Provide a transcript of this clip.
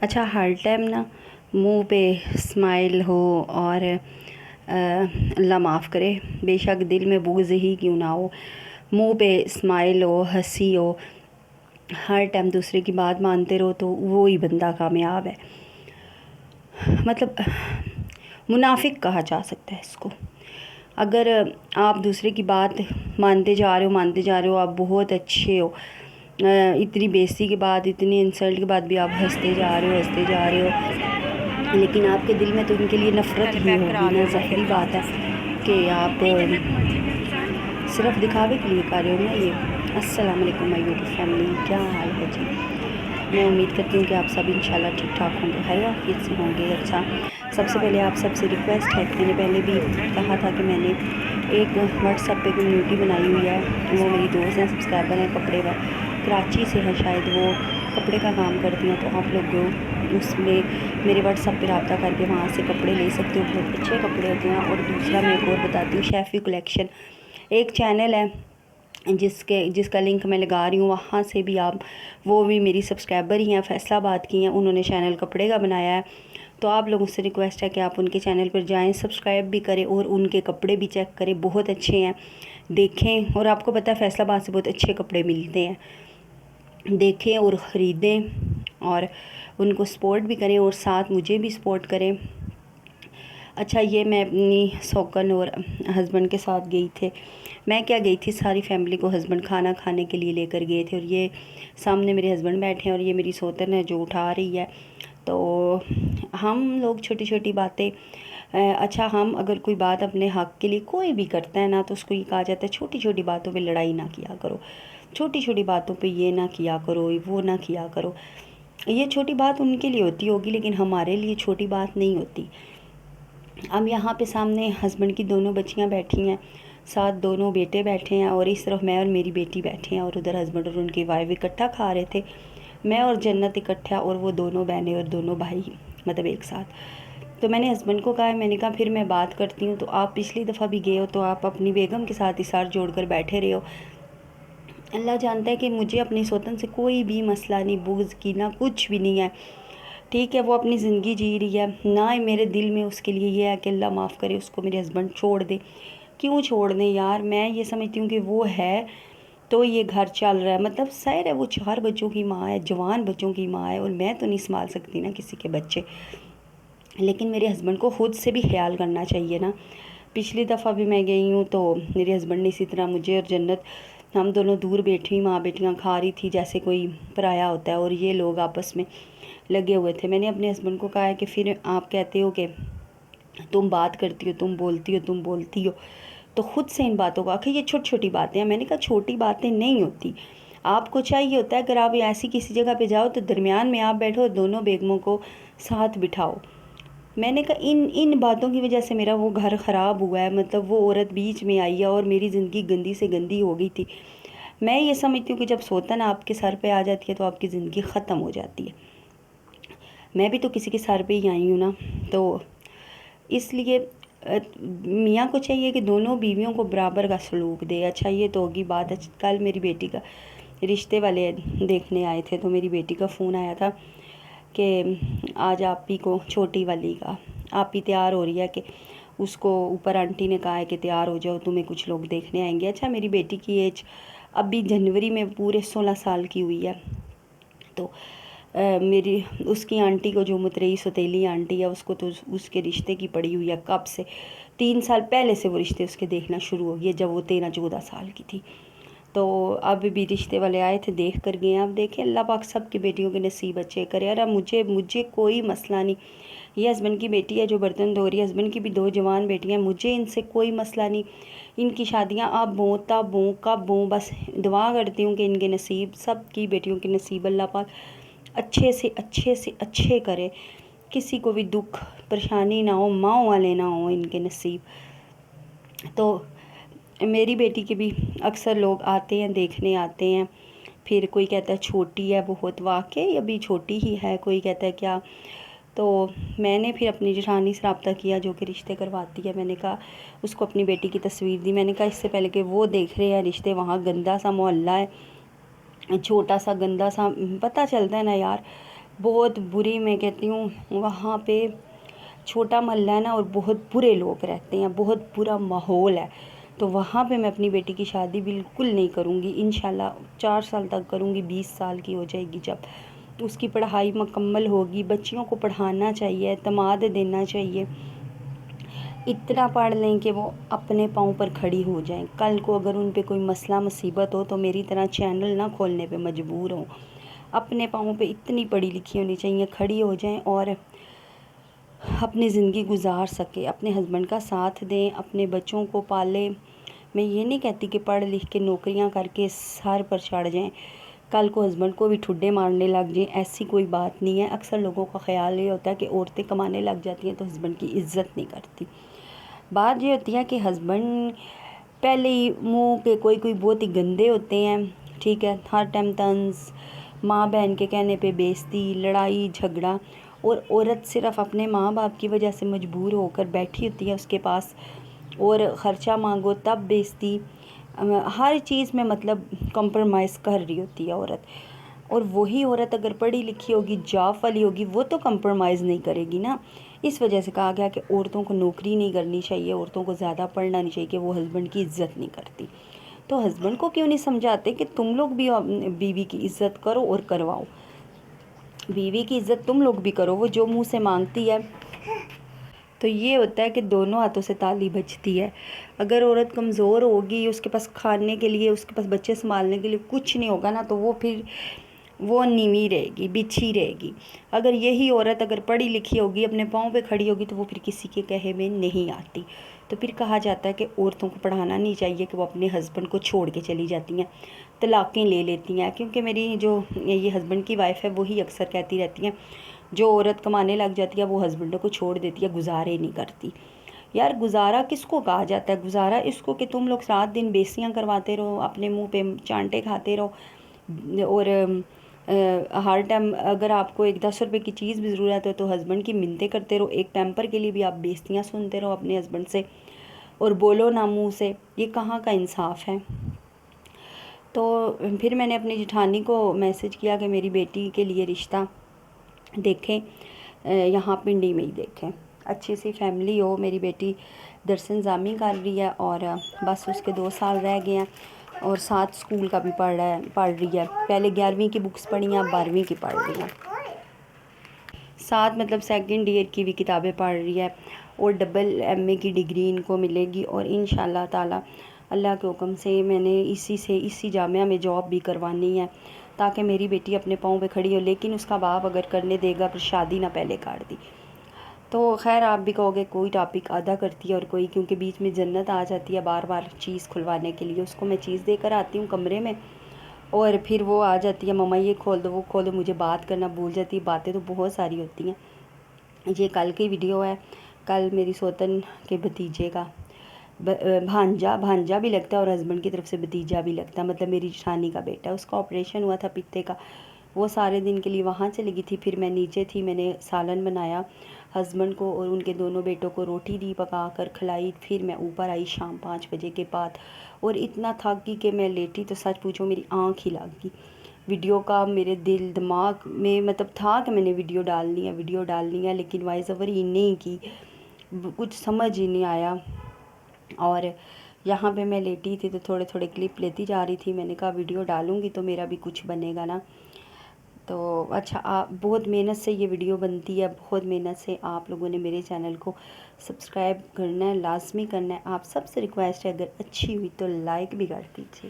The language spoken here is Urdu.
اچھا ہر ٹائم نا منہ پہ اسمائل ہو اور اللہ معاف کرے بے شک دل میں بغض ہی کیوں نہ ہو، منہ پہ اسمائل ہو، ہنسی ہو، ہر ٹائم دوسرے کی بات مانتے رہو تو وہی بندہ کامیاب ہے۔ مطلب منافق کہا جا سکتا ہے اس کو۔ اگر آپ دوسرے کی بات مانتے جا رہے ہو، آپ بہت اچھے ہو، اتنی بےعزتی کے بعد، اتنی انسلٹ کے بعد بھی آپ ہنستے جا رہے ہو، لیکن آپ کے دل میں تو ان کے لیے نفرت ہی ہوگی نا۔ ظاہری بات ہے کہ آپ صرف دکھاوے کے لیے کر رہے ہو نا یہ۔ السلام علیکم مائی بیوٹی فیملی، کیا حال ہے جی؟ میں امید کرتی ہوں کہ آپ سب انشاءاللہ ٹھیک ٹھاک ہوں گے، خیر عافیت سے ہوں گے۔ اچھا، سب سے پہلے آپ سب سے ریکویسٹ ہے کہ میں نے پہلے بھی کہا تھا کہ میں نے ایک واٹس ایپ پہ کمیونٹی بنائی ہوئی ہے، وہ میری دوست ہیں، سبسکرائبر ہیں، کپڑے کا، کراچی سے ہیں شاید، وہ کپڑے کا کام کرتی ہیں، تو آپ لوگ اس میں میرے واٹس ایپ پہ رابطہ کر کے وہاں سے کپڑے لے سکتے ہو، بہت اچھے کپڑے ہوتے ہیں۔ اور دوسرا میں ایک اور بتاتی ہوں، شیفی کلیکشن ایک چینل ہے جس کا لنک میں لگا رہی ہوں، وہاں سے بھی آپ، وہ بھی میری سبسکرائبر ہی ہیں، فیصلہ آباد کی ہیں، انہوں نے چینل کپڑے کا بنایا ہے، تو آپ لوگوں سے ریکویسٹ ہے کہ آپ ان کے چینل پر جائیں، سبسکرائب بھی کریں اور ان کے کپڑے بھی چیک کریں، بہت اچھے ہیں، دیکھیں۔ اور آپ کو پتہ ہے فیصلہ آباد سے بہت اچھے کپڑے ملتے ہیں، دیکھیں اور خریدیں اور ان کو سپورٹ بھی کریں اور ساتھ مجھے بھی سپورٹ کریں۔ اچھا، یہ میں اپنی سوکن اور ہسبینڈ کے ساتھ گئی تھی، میں کیا گئی تھی، ساری فیملی کو ہسبینڈ کھانا کھانے کے لیے لے کر گئے تھے، اور یہ سامنے میرے ہسبینڈ بیٹھے ہیں اور یہ میری سوتن ہے جو اٹھا رہی ہے، تو ہم لوگ چھوٹی چھوٹی باتیں، اچھا ہم اگر کوئی بات اپنے حق کے لیے کوئی بھی کرتا ہے نا، تو اس کو یہ کہا جاتا ہے چھوٹی چھوٹی باتوں پہ لڑائی نہ کیا کرو، چھوٹی چھوٹی باتوں پہ یہ نہ کیا کرو، وہ نہ کیا کرو۔ یہ چھوٹی بات ان کے لیے ہوتی ہوگی لیکن ہمارے لیے چھوٹی بات نہیں ہوتی۔ اب یہاں پہ سامنے ہسبینڈ کی دونوں بچیاں بیٹھی ہیں، ساتھ دونوں بیٹے بیٹھے ہیں، اور اس طرف میں اور میری بیٹی بیٹھے ہیں، اور ادھر ہسبینڈ اور ان کی وائف اکٹھا کھا رہے تھے، میں اور جنت اکٹھا، اور وہ دونوں بہنیں اور دونوں بھائی مطلب ایک ساتھ۔ تو میں نے ہسبینڈ کو کہا، میں نے کہا پھر میں بات کرتی ہوں، تو آپ پچھلی دفعہ بھی گئے ہو تو آپ اپنی بیگم کے ساتھ اثار جوڑ کر بیٹھے رہے ہو۔ اللہ جانتا ہے کہ مجھے اپنی سوتن سے کوئی بھی مسئلہ نہیں، بغض کی نہ کچھ بھی نہیں ہے، ٹھیک ہے، وہ اپنی زندگی جی رہی ہے، نہ میرے دل میں اس کے لیے یہ ہے کہ اللہ معاف کرے اس کو میرے ہسبینڈ چھوڑ دے۔ کیوں چھوڑ دیں یار؟ میں یہ سمجھتی ہوں کہ وہ ہے تو یہ گھر چل رہا ہے، مطلب ظاہر ہے وہ 4 بچوں کی ماں ہے، جوان بچوں کی ماں ہے، اور میں تو نہیں سنبھال سکتی نا کسی کے بچے، لیکن میرے ہسبینڈ کو خود سے بھی خیال کرنا چاہیے نا۔ پچھلی دفعہ بھی میں گئی ہوں تو میرے ہسبینڈ نے اسی طرح مجھے اور جنت، ہم دونوں دور بیٹھی ماں بیٹیاں کھا رہی تھی جیسے کوئی پرایا ہوتا ہے، اور یہ لوگ آپس میں لگے ہوئے تھے۔ میں نے اپنے ہسبینڈ کو کہا ہے کہ پھر آپ کہتے ہو کہ تم بات کرتی ہو، تم بولتی ہو، تو خود سے ان باتوں کو آخر یہ چھوٹی چھوٹی باتیں ہیں۔ میں نے کہا چھوٹی باتیں نہیں ہوتی، آپ کو چاہیے ہوتا ہے اگر آپ ایسی کسی جگہ پہ جاؤ تو درمیان میں آپ بیٹھو، دونوں بیگموں کو ساتھ بٹھاؤ۔ میں نے کہا ان باتوں کی وجہ سے میرا وہ گھر خراب ہوا ہے، مطلب وہ عورت بیچ میں آئی ہے اور میری زندگی گندی سے گندی ہو گئی تھی۔ میں یہ سمجھتی ہوں کہ جب سوتن آپ کے سر پہ آ جاتی ہے تو آپ کی زندگی ختم ہو جاتی ہے۔ میں بھی تو کسی کے سر پہ ہی آئی ہوں نا، تو اس لیے میاں کو چاہیے کہ دونوں بیویوں کو برابر کا سلوک دے۔ اچھا، یہ تو ہوگی بات۔ کل میری بیٹی کا رشتے والے دیکھنے آئے تھے تو میری بیٹی کا فون آیا تھا کہ آج آپی کو، چھوٹی والی کا، آپی تیار ہو رہی ہے کہ اس کو اوپر آنٹی نے کہا ہے کہ تیار ہو جاؤ، تمہیں کچھ لوگ دیکھنے آئیں گے۔ اچھا، میری بیٹی کی ایج ابھی جنوری میں پورے 16 سال کی ہوئی ہے، تو میری اس کی آنٹی کو، جو مترئی ستیلی آنٹی ہے، اس کو تو اس کے رشتے کی پڑی ہوئی ہے کب سے، 3 سال پہلے سے وہ رشتے اس کے دیکھنا شروع ہو گئے، جب وہ 13-14 سال کی تھی۔ تو اب بھی رشتے والے آئے تھے، دیکھ کر گئے ہیں۔ اب دیکھیں اللہ پاک سب کی بیٹیوں کے نصیب اچھے کرے۔ اب مجھے کوئی مسئلہ نہیں، یہ ہسبینڈ کی بیٹی ہے جو برتن دھو رہی ہے، ہسبینڈ کی بھی 2 جوان بیٹیاں ہیں، مجھے ان سے کوئی مسئلہ نہیں، ان کی شادیاں اب ہوں، تب ہوں، کب ہوں، بس دعا کرتی ہوں کہ ان کے نصیب، سب کی بیٹیوں کے نصیب اللہ پاک اچھے سے اچھے کرے، کسی کو بھی دکھ پریشانی نہ ہو، ماؤں والے نہ ہوں ان کے نصیب۔ تو میری بیٹی کے بھی اکثر لوگ آتے ہیں، دیکھنے آتے ہیں، پھر کوئی کہتا ہے چھوٹی ہے بہت، واقعی ابھی چھوٹی ہی ہے، کوئی کہتا ہے کیا۔ تو میں نے پھر اپنی جٹھانی سے رابطہ کیا جو کہ رشتے کرواتی ہے، میں نے کہا اس کو اپنی بیٹی کی تصویر دی، میں نے کہا اس سے پہلے کہ وہ دیکھ رہے ہیں رشتے، وہاں گندا سا محلہ ہے، چھوٹا سا گندا سا، پتہ چلتا ہے نا یار، بہت بری میں کہتی ہوں وہاں پہ چھوٹا محلہ ہے نا اور بہت برے لوگ رہتے ہیں، بہت برا ماحول ہے، تو وہاں پہ میں اپنی بیٹی کی شادی بالکل نہیں کروں گی انشاءاللہ۔ 4 سال تک کروں گی، 20 سال کی ہو جائے گی جب اس کی پڑھائی مکمل ہوگی۔ بچیوں کو پڑھانا چاہیے، اعتماد دینا چاہیے، اتنا پڑھ لیں کہ وہ اپنے پاؤں پر کھڑی ہو جائیں۔ کل کو اگر ان پہ کوئی مسئلہ مصیبت ہو تو میری طرح چینل نہ کھولنے پہ مجبور ہوں۔ اپنے پاؤں پہ اتنی پڑھی لکھی ہونی چاہیے، کھڑی ہو جائیں اور اپنی زندگی گزار سکے، اپنے ہسبینڈ کا ساتھ دیں، اپنے بچوں کو پالیں۔ میں یہ نہیں کہتی کہ پڑھ لکھ کے نوکریاں کر کے سر پر چڑھ جائیں، کل کو ہسبینڈ کو بھی ٹھڈے مارنے لگ جائیں، ایسی کوئی بات نہیں ہے۔ اکثر لوگوں کا خیال یہ ہوتا ہے کہ عورتیں کمانے لگ جاتی ہیں تو ہسبینڈ کی عزت نہیں کرتی۔ بات یہ ہوتی ہے کہ ہسبینڈ پہلے ہی منہ کے کوئی بہت ہی گندے ہوتے ہیں، ٹھیک ہے، ہر ٹائم طنز، ماں بہن کے کہنے پہ بےعزتی، لڑائی جھگڑا، اور عورت صرف اپنے ماں باپ کی وجہ سے مجبور ہو کر بیٹھی ہوتی ہے اس کے پاس، اور خرچہ مانگو تب بےعزتی، ہر چیز میں مطلب کمپرومائز کر رہی ہوتی ہے عورت۔ اور وہی عورت اگر پڑھی لکھی ہوگی، جاب والی ہوگی، وہ تو کمپرومائز نہیں کرے گی نا۔ اس وجہ سے کہا گیا کہ عورتوں کو نوکری نہیں کرنی چاہیے، عورتوں کو زیادہ پڑھنا نہیں چاہیے کہ وہ ہسبینڈ کی عزت نہیں کرتی۔ تو ہسبینڈ کو کیوں نہیں سمجھاتے کہ تم لوگ بھی بیوی کی عزت کرو اور کرواؤ، بیوی کی عزت تم لوگ بھی کرو، وہ جو منہ سے مانگتی ہے۔ تو یہ ہوتا ہے کہ دونوں ہاتھوں سے تالی بجتی ہے۔ اگر عورت کمزور ہوگی، اس کے پاس کھانے کے لیے، اس کے پاس بچے سنبھالنے کے لیے کچھ نہیں ہوگا نا، تو وہ پھر وہ نیوی رہے گی، بچھی رہے گی۔ اگر یہی عورت اگر پڑھی لکھی ہوگی، اپنے پاؤں پہ کھڑی ہوگی، تو وہ پھر کسی کے کہے میں نہیں آتی۔ تو پھر کہا جاتا ہے کہ عورتوں کو پڑھانا نہیں چاہیے کہ وہ اپنے ہسبینڈ کو چھوڑ کے چلی جاتی ہیں، طلاقیں لے لیتی ہیں۔ کیونکہ میری جو یہ ہسبینڈ کی وائف ہے وہی اکثر کہتی رہتی ہیں جو عورت کمانے لگ جاتی ہے وہ ہسبینڈ کو چھوڑ دیتی ہے، گزارے نہیں کرتی۔ یار گزارا کس کو کہا جاتا ہے؟ گزارا اس کو کہ تم لوگ رات دن بیسیاں کرواتے رہو، اپنے منہ پہ چانٹے کھاتے رہو، اور ہر ٹائم اگر آپ کو ایک 10 روپے کی چیز بھی ضرورت ہے تو ہسبینڈ کی منتیں کرتے رہو، ایک پیمپر کے لیے بھی آپ بیستیاں سنتے رہو اپنے ہسبینڈ سے، اور بولو نا منہ سے، یہ کہاں کا انصاف ہے؟ تو پھر میں نے اپنی جٹھانی کو میسج کیا کہ میری بیٹی کے لیے رشتہ دیکھیں، یہاں پنڈی میں ہی دیکھیں، اچھی سی فیملی ہو۔ میری بیٹی درس نظامی کر رہی ہے اور بس اس کے 2 سال رہ گئے ہیں، اور ساتھ اسکول کا بھی پڑھ رہی ہے۔ پہلے 11ویں کی بکس پڑھی ہیں، اب 12ویں کی پڑھ رہی ہیں، ساتھ مطلب سیکنڈ ایئر کی بھی کتابیں پڑھ رہی ہے، اور ڈبل MA کی ڈگری ان کو ملے گی۔ اور انشاءاللہ تعالی اللہ کے حکم سے میں نے اسی جامعہ میں جاب بھی کروانی ہے تاکہ میری بیٹی اپنے پاؤں پہ کھڑی ہو۔ لیکن اس کا باپ اگر کرنے دے گا پھر شادی نہ پہلے کر دی تو خیر آپ بھی کہو گے کوئی ٹاپک آدھا کرتی ہے اور کوئی، کیونکہ بیچ میں جنت آ جاتی ہے بار بار چیز کھلوانے کے لیے، اس کو میں چیز دے کر آتی ہوں کمرے میں، اور پھر وہ آ جاتی ہے مما یہ کھول دو وہ کھول دو، مجھے بات کرنا بھول جاتی ہے۔ باتیں تو بہت ساری ہوتی ہیں۔ یہ کل کی ویڈیو ہے، کل میری سوتن کے بھتیجے کا بھانجا بھی لگتا ہے اور ہسبینڈ کی طرف سے بھتیجا بھی لگتا ہے، مطلب میری جٹھانی کا بیٹا، اس کا آپریشن ہوا تھا پتے کا، وہ سارے دن کے لیے وہاں چلی گئی تھی۔ پھر میں نیچے تھی، میں نے سالن بنایا ہسبینڈ کو اور ان کے دونوں بیٹوں کو روٹی دی پکا کر کھلائی، پھر میں اوپر آئی شام 5 بجے کے بعد، اور اتنا تھک گئی کہ میں لیٹی تو سچ پوچھو میری آنکھ ہی لگ گئی۔ ویڈیو کا میرے دل دماغ میں مطلب تھا کہ میں نے ویڈیو ڈالنی ہے لیکن وائس اوور ہی نہیں کی، کچھ سمجھ ہی نہیں آیا۔ اور یہاں پہ میں لیٹی تھی تو تھوڑے کلپ لیتی جا رہی تھی، میں نے کہا ویڈیو ڈالوں گی تو میرا بھی کچھ بنے گا نا۔ تو اچھا، آپ بہت محنت سے یہ ویڈیو بنتی ہے، بہت محنت سے آپ لوگوں نے میرے چینل کو سبسکرائب کرنا ہے، لازمی کرنا ہے۔ آپ سب سے ریکویسٹ ہے اگر اچھی ہوئی تو لائک بھی کر دیجیے۔